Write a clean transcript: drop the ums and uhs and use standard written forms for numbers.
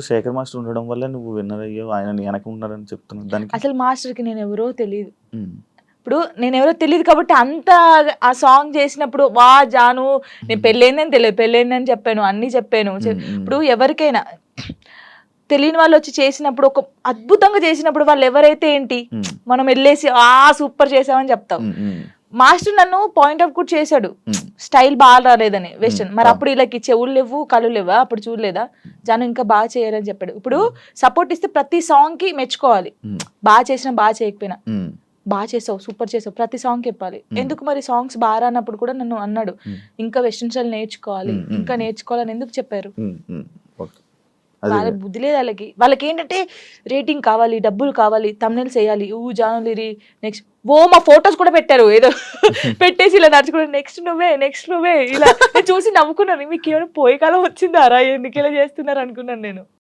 Shekhar master ఉండడం వల్ల నువ్వు విన్నర్ అయ్యావు. ఆయన నీ వెనక ఉన్నారని చెప్తున్నావు. దానికి అసలు మాస్టర్కి నేను ఎవరో తెలియదు. హ్మ్. ఇప్పుడు నేను ఎవరో తెలియదు కాబట్టి అంత ఆ సాంగ్ చేసినప్పుడు వా జాను నేను పెళ్ళైందని తెలియదు, పెళ్ళైందని చెప్పాను, అన్ని చెప్పాను. ఇప్పుడు ఎవరికైనా తెలియని వాళ్ళు వచ్చి చేసినప్పుడు ఒక అద్భుతంగా చేసినప్పుడు వాళ్ళు ఎవరైతే ఏంటి మనం వెళ్ళేసి సూపర్ చేసామని చెప్తాం. మాస్టర్ నన్ను పాయింట్ అవుట్ కూడా చేశాడు, స్టైల్ బాగా రాలేదని వెస్టర్న్. మరి అప్పుడు వీళ్ళకి చెవులు లేవు, కళ్ళు లేవా, అప్పుడు చూడలేదా జాను ఇంకా బాగా చేయాలని చెప్పాడు. ఇప్పుడు సపోర్ట్ ఇస్తే ప్రతి సాంగ్ కి మెచ్చుకోవాలి, బాగా చేసినా బాగా చేయకపోయినా. బాగా చేసావు, సూపర్ చేసావు, ప్రతి సాంగ్ చెప్పాలి. ఎందుకు మరి సాంగ్స్ బాగా రానప్పుడు కూడా నన్ను అన్నాడు ఇంకా వెస్టర్న్ స్టైల్ నేర్చుకోవాలి, ఇంకా నేర్చుకోవాలని ఎందుకు చెప్పారు? వాళ్ళ బుద్ధి లేదు వాళ్ళకి. వాళ్ళకి ఏంటంటే రేటింగ్ కావాలి, డబ్బులు కావాలి, తమ్నెల్స్ వేయాలి, జానులిరి నెక్స్ట్ మా ఫొటోస్ కూడా పెట్టారు ఏదో పెట్టేసి ఇలా నడుచుకుంటే నెక్స్ట్ నువ్వే ఇలా చూసి నవ్వుకున్నాను. మీకు ఏమైనా పోయే కాలం వచ్చిందారా, ఎందుకు ఇలా చేస్తున్నారు అనుకున్నాను నేను.